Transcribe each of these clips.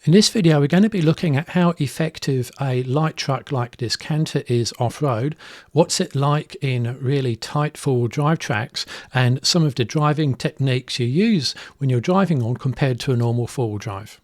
In this video, we're going to be looking at how effective a light truck like this Canter is off-road, what's it like in really tight four-wheel drive tracks, and some of the driving techniques you use when you're driving on compared to a normal four-wheel drive.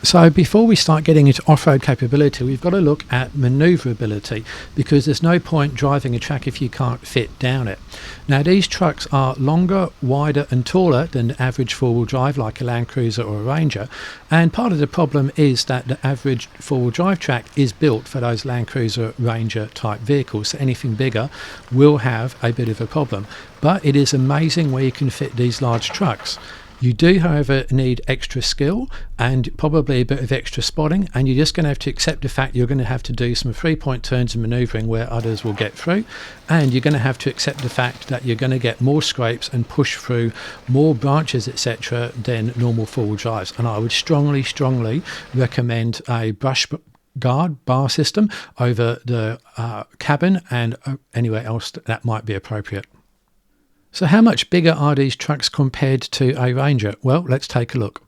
So before we start getting into off-road capability, we've got to look at manoeuvrability, because there's no point driving a track if you can't fit down it. Now, these trucks are longer, wider and taller than the average four-wheel drive like a Land Cruiser or a Ranger, and part of the problem is that the average four-wheel drive track is built for those Land Cruiser, Ranger type vehicles, so anything bigger will have a bit of a problem. But it is amazing where you can fit these large trucks. You do, however, need extra skill and probably a bit of extra spotting, and you're just going to have to accept the fact you're going to have to do some three-point turns and manoeuvring where others will get through, and you're going to have to accept the fact that you're going to get more scrapes and push through more branches, etc., than normal four-wheel drives. And I would strongly recommend a brush guard bar system over the cabin and anywhere else that might be appropriate. So how much bigger are these trucks compared to a Ranger? Well, let's take a look.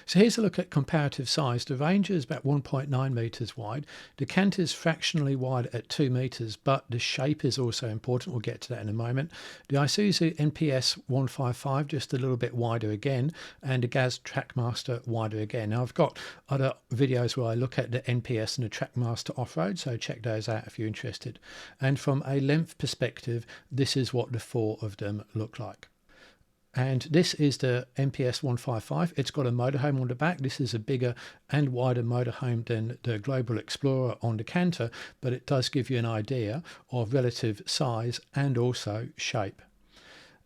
So here's a look at comparative size. The Ranger is about 1.9 metres wide. The Canter is fractionally wide at 2 metres, but the shape is also important. We'll get to that in a moment. The Isuzu NPS 155 just a little bit wider again, and the Gaz Trackmaster wider again. Now, I've got other videos where I look at the NPS and the Trackmaster off-road, so check those out if you're interested. And from a length perspective, this is what the four of them look like. And this is the NPS 155. It's got a motorhome on the back. This is a bigger and wider motorhome than the Global Explorer on the Canter, but it does give you an idea of relative size and also shape.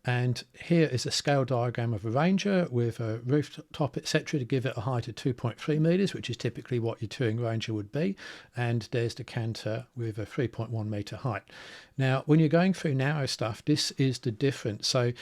And here is a scale diagram of a Ranger with a rooftop, etc., to give it a height of 2.3 metres, which is typically what your touring Ranger would be. And there's the Canter with a 3.1 metre height. Now, when you're going through narrow stuff, this is the difference. So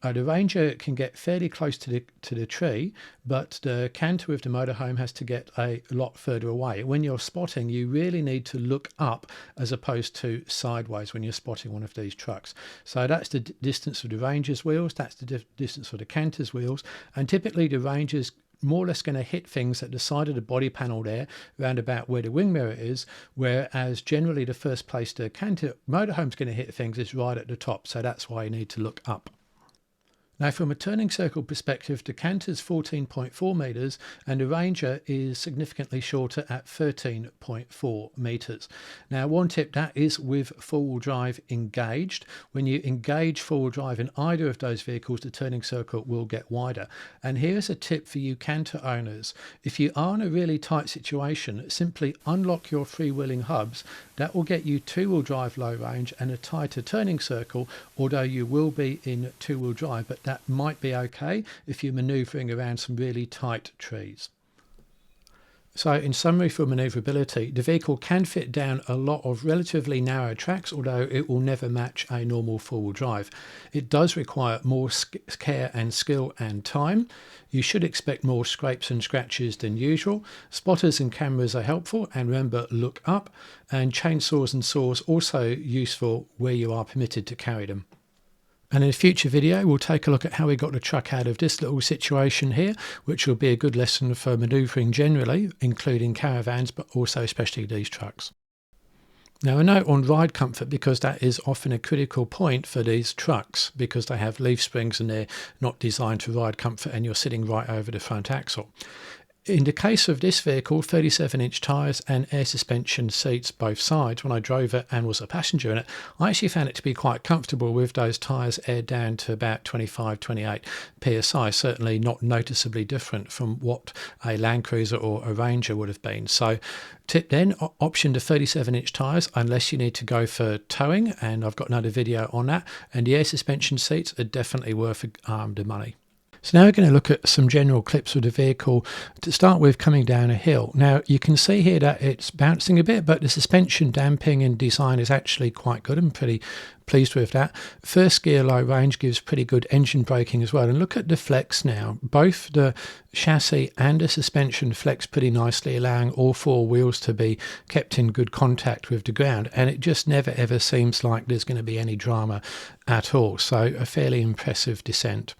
the Ranger can get fairly close to the tree, but the Canter with the motorhome has to get a lot further away. When you're spotting, you really need to look up as opposed to sideways when you're spotting one of these trucks. So that's the distance of the Ranger's wheels, that's the distance of the Canter's wheels, and typically the Ranger's more or less going to hit things at the side of the body panel there, round about where the wing mirror is, whereas generally the first place the Canter motorhome's going to hit things is right at the top, so that's why you need to look up. Now, from a turning circle perspective, the Canter's 14.4 metres and the Ranger is significantly shorter at 13.4 metres. Now, one tip, that is with four-wheel drive engaged. When you engage four-wheel drive in either of those vehicles, the turning circle will get wider. And here's a tip for you Canter owners. If you are in a really tight situation, simply unlock your freewheeling hubs. That will get you two-wheel drive low range and a tighter turning circle, although you will be in two-wheel drive, but that might be okay if you're manoeuvring around some really tight trees. So in summary, for manoeuvrability, the vehicle can fit down a lot of relatively narrow tracks, although it will never match a normal four-wheel drive. It does require more care and skill and time. You should expect more scrapes and scratches than usual. Spotters and cameras are helpful, and remember, look up. And chainsaws and saws also useful where you are permitted to carry them. And in a future video, we'll take a look at how we got the truck out of this little situation here, which will be a good lesson for manoeuvring generally, including caravans, but also especially these trucks. Now, a note on ride comfort, because that is often a critical point for these trucks, because they have leaf springs and they're not designed to ride comfort and you're sitting right over the front axle. In the case of this vehicle, 37-inch tyres and air suspension seats both sides. When I drove it and was a passenger in it, I actually found it to be quite comfortable with those tyres aired down to about 25-28 psi, certainly not noticeably different from what a Land Cruiser or a Ranger would have been. So tip then, option to 37-inch tyres unless you need to go for towing, and I've got another video on that, and the air suspension seats are definitely worth the money. So now we're going to look at some general clips of the vehicle to start with coming down a hill. Now you can see here that it's bouncing a bit, but the suspension damping and design is actually quite good. I'm pretty pleased with that. First gear low range gives pretty good engine braking as well. And look at the flex now. Both the chassis and the suspension flex pretty nicely, allowing all four wheels to be kept in good contact with the ground. And it just never ever seems like there's going to be any drama at all. So a fairly impressive descent.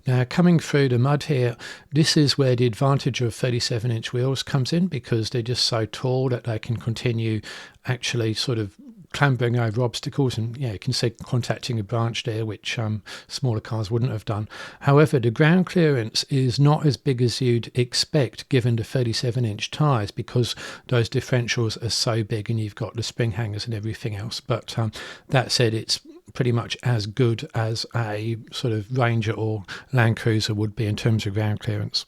Now coming through the mud here, this is where the advantage of 37-inch wheels comes in, because they're just so tall that they can continue actually sort of clambering over obstacles, and yeah, you can see contacting a branch there, which smaller cars wouldn't have done. However, the ground clearance is not as big as you'd expect given the 37-inch tyres, because those differentials are so big and you've got the spring hangers and everything else. But that said, it's pretty much as good as a sort of Ranger or Land Cruiser would be in terms of ground clearance.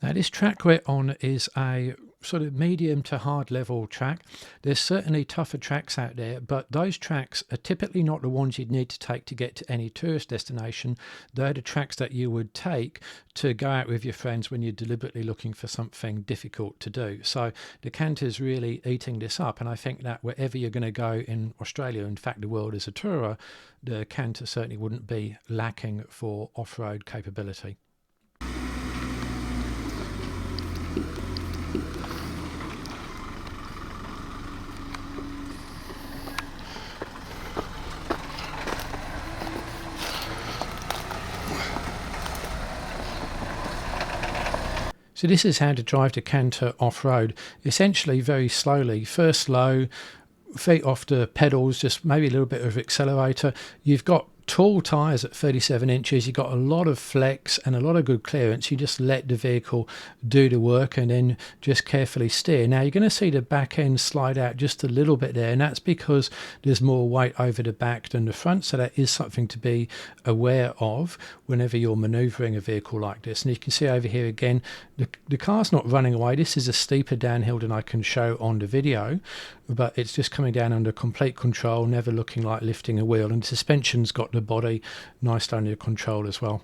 Now this track we're on is a sort of medium to hard level track. There's certainly tougher tracks out there, but those tracks are typically not the ones you'd need to take to get to any tourist destination. They're the tracks that you would take to go out with your friends when you're deliberately looking for something difficult to do. So the Canter's really eating this up, and I think that wherever you're going to go in Australia, in fact the world as a tourer, the Canter certainly wouldn't be lacking for off-road capability. So this is how to drive the Canter off-road, essentially very slowly. First low, feet off the pedals, just maybe a little bit of accelerator. You've got tall tyres at 37 inches, you've got a lot of flex and a lot of good clearance. You just let the vehicle do the work and then just carefully steer. Now you're going to see the back end slide out just a little bit there, and that's because there's more weight over the back than the front, so that is something to be aware of whenever you're manoeuvring a vehicle like this. And you can see over here again, the car's not running away. This is a steeper downhill than I can show on the video, but it's just coming down under complete control, never looking like lifting a wheel, and the suspension's got the body nicely under control as well.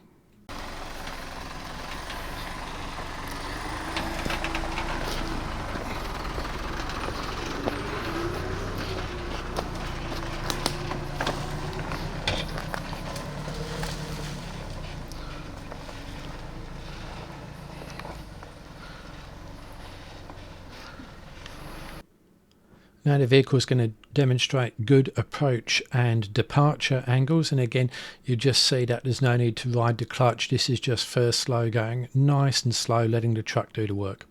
Now the vehicle is going to demonstrate good approach and departure angles, and again you just see that there's no need to ride the clutch. This is just first slow, going nice and slow, letting the truck do the work.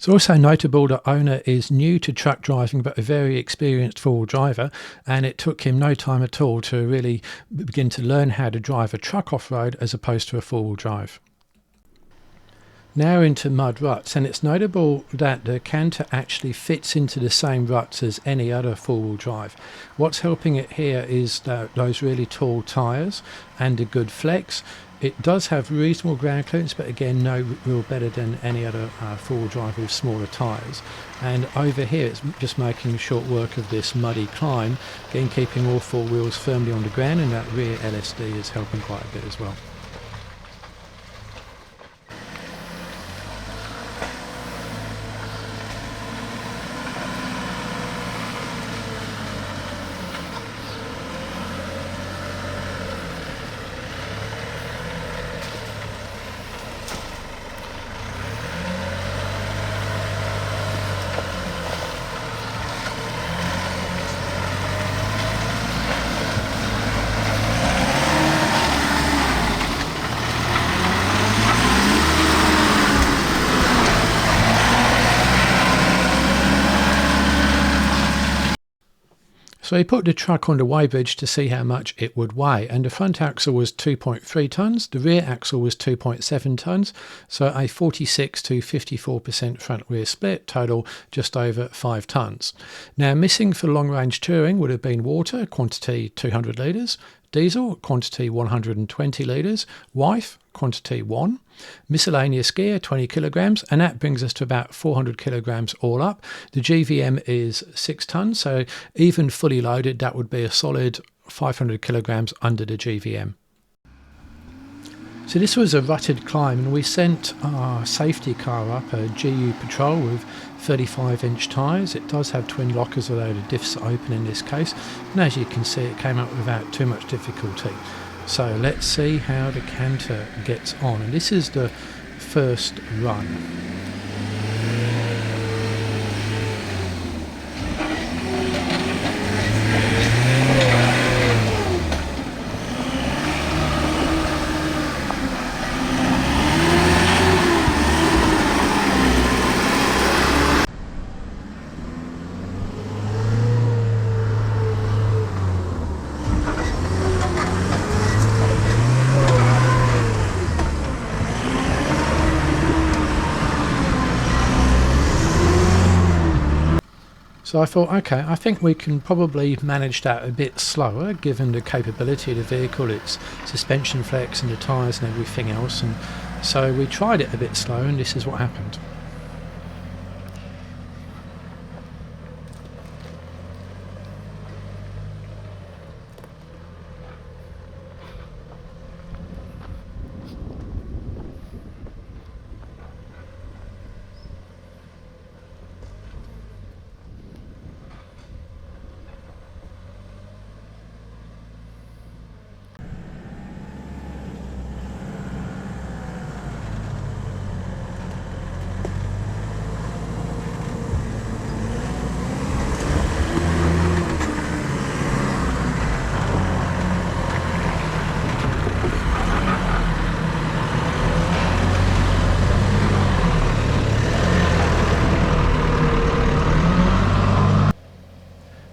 It's also notable the owner is new to truck driving but a very experienced four-wheel driver, and it took him no time at all to really begin to learn how to drive a truck off-road as opposed to a four-wheel drive. Now into mud ruts, and it's notable that the Canter actually fits into the same ruts as any other four-wheel drive. What's helping it here is those really tall tyres and a good flex. It does have reasonable ground clearance, but again no real better than any other four-wheel drive with smaller tyres. And over here it's just making short work of this muddy climb, again keeping all four wheels firmly on the ground, and that rear LSD is helping quite a bit as well. So he put the truck on the weighbridge to see how much it would weigh, and the front axle was 2.3 tonnes, the rear axle was 2.7 tonnes, so a 46 to 54% front rear split, total just over 5 tonnes. Now missing for long range touring would have been water, quantity 200 litres, diesel, quantity 120 litres, wife, quantity 1, miscellaneous gear 20 kilograms, and that brings us to about 400 kilograms all up. The GVM is 6 tonnes, so even fully loaded that would be a solid 500 kilograms under the GVM. So this was a rutted climb, and we sent our safety car up, a GU Patrol with 35-inch tyres. It does have twin lockers, although the diffs are open in this case, and as you can see it came up without too much difficulty. So let's see how the Canter gets on, and this is the first run. So I thought, okay, I think we can probably manage that a bit slower given the capability of the vehicle, its suspension flex and the tyres and everything else. And so we tried it a bit slow, and this is what happened.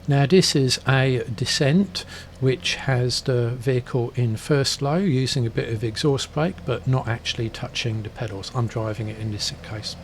Now this is a descent which has the vehicle in first low using a bit of exhaust brake but not actually touching the pedals. I'm driving it in this case.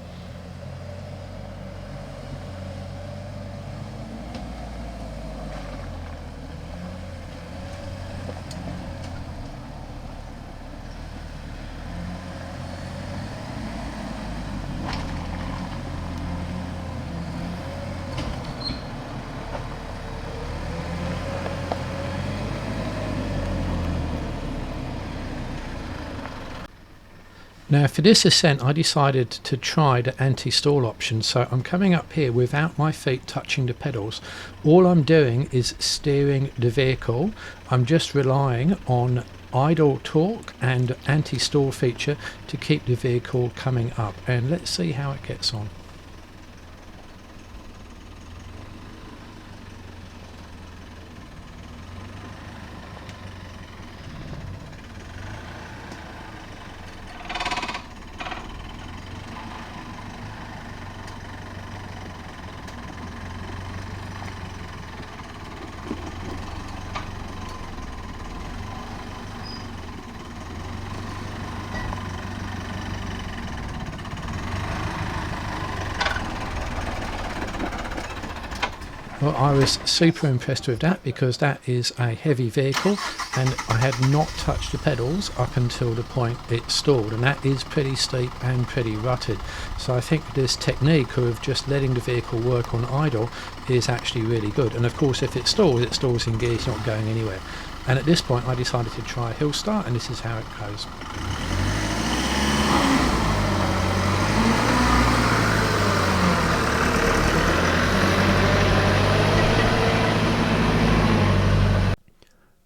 Now for this ascent I decided to try the anti-stall option, so I'm coming up here without my feet touching the pedals. All I'm doing is steering the vehicle. I'm just relying on idle torque and anti-stall feature to keep the vehicle coming up, and let's see how it gets on. Well, I was super impressed with that because that is a heavy vehicle and I had not touched the pedals up until the point it stalled, and that is pretty steep and pretty rutted. So I think this technique of just letting the vehicle work on idle is actually really good, and of course if it stalls in gear, it's not going anywhere. And at this point I decided to try a hill start, and this is how it goes.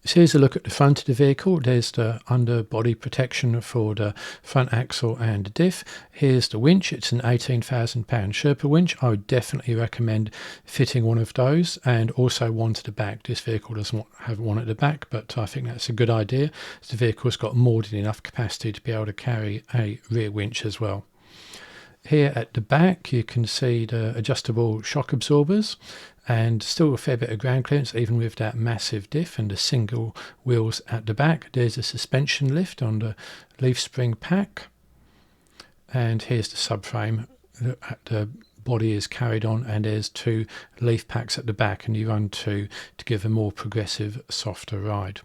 So here's a look at the front of the vehicle. There's the underbody protection for the front axle and the diff. Here's the winch. It's an £18,000 Sherpa winch. I would definitely recommend fitting one of those, and also one to the back. This vehicle doesn't have one at the back, but I think that's a good idea. The vehicle's got more than enough capacity to be able to carry a rear winch as well. Here at the back you can see the adjustable shock absorbers, and still a fair bit of ground clearance even with that massive diff and the single wheels at the back. There's a suspension lift on the leaf spring pack, and here's the subframe at the body is carried on, and there's 2 leaf packs at the back, and you run 2 to give a more progressive, softer ride.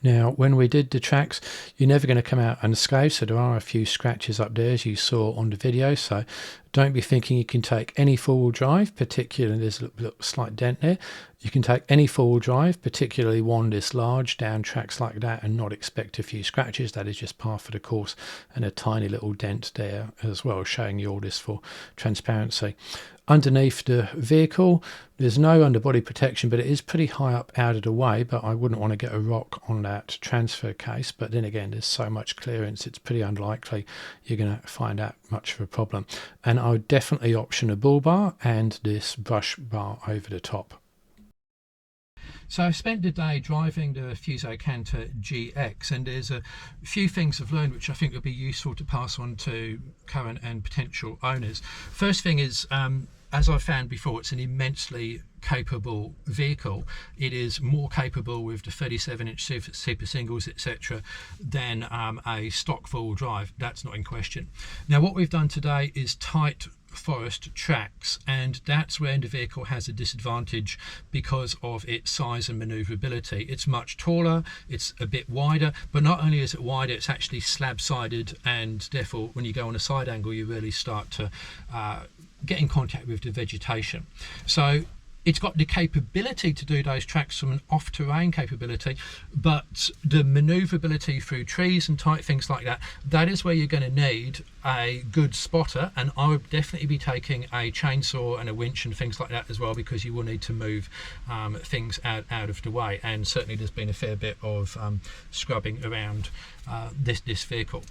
Now, when we did the tracks, you're never going to come out unscathed, so there are a few scratches up there as you saw on the video, so don't be thinking you can take any four-wheel drive, particularly there's a little slight dent there. You can take any four-wheel drive, particularly one this large, down tracks like that and not expect a few scratches. That is just par for the course, and a tiny little dent there as well, showing you all this for transparency. Underneath the vehicle, there's no underbody protection, but it is pretty high up out of the way, but I wouldn't want to get a rock on that transfer case. But then again, there's so much clearance, it's pretty unlikely you're going to find that much of a problem. And I would definitely option a bull bar and this brush bar over the top. So I spent the day driving the Fuso Canter GX, and there's a few things I've learned which I think would be useful to pass on to current and potential owners. First thing is, as I found before, it's an immensely capable vehicle. It is more capable with the 37-inch super singles, etc., than a stock four-wheel drive. That's not in question. Now, what we've done today is tight forest tracks, and that's where the vehicle has a disadvantage because of its size and manoeuvrability. It's much taller, it's a bit wider, but not only is it wider, it's actually slab-sided, and therefore when you go on a side angle you really start to get in contact with the vegetation. So it's got the capability to do those tracks from an off-terrain capability, but the manoeuvrability through trees and tight things like that, that is where you're going to need a good spotter. And I would definitely be taking a chainsaw and a winch and things like that as well, because you will need to move things out of the way. And certainly there's been a fair bit of scrubbing around this vehicle.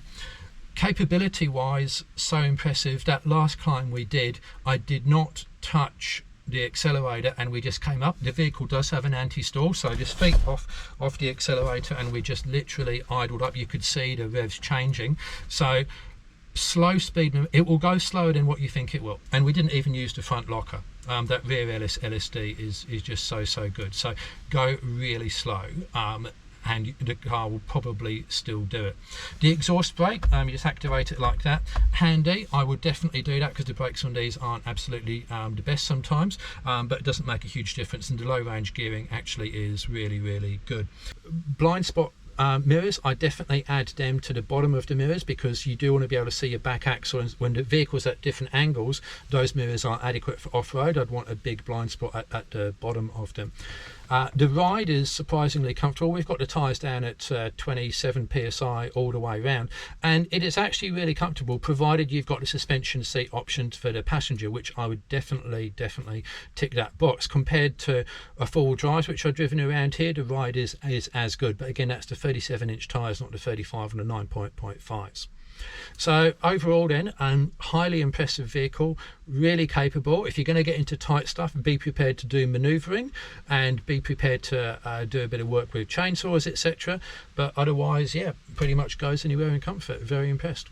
Capability wise, so impressive. That last climb we did, I did not touch the accelerator and we just came up. The vehicle does have an anti-stall, so just feet off the accelerator and we just literally idled up. You could see the revs changing. So slow speed, it will go slower than what you think it will. And we didn't even use the front locker. That rear LSD is just so good. So go really slow. And the car will probably still do it. The exhaust brake, you just activate it like that. Handy, I would definitely do that because the brakes on these aren't absolutely the best sometimes, but it doesn't make a huge difference, and the low range gearing actually is really good. Blind spot mirrors, I definitely add them to the bottom of the mirrors because you do want to be able to see your back axle, and when the vehicle's at different angles, those mirrors aren't adequate for off-road. I'd want a big blind spot at the bottom of them. The ride is surprisingly comfortable. We've got the tyres down at 27 psi all the way around, and it is actually really comfortable provided you've got the suspension seat options for the passenger, which I would definitely tick that box. Compared to a four-wheel drive which I've driven around here, the ride is as good, but again that's the 37-inch tyres, not the 35 and the 9.5s. So overall then, highly impressive vehicle, really capable. If you're going to get into tight stuff, be prepared to do manoeuvring and be prepared to do a bit of work with chainsaws, etc. But otherwise, yeah, pretty much goes anywhere in comfort. Very impressed.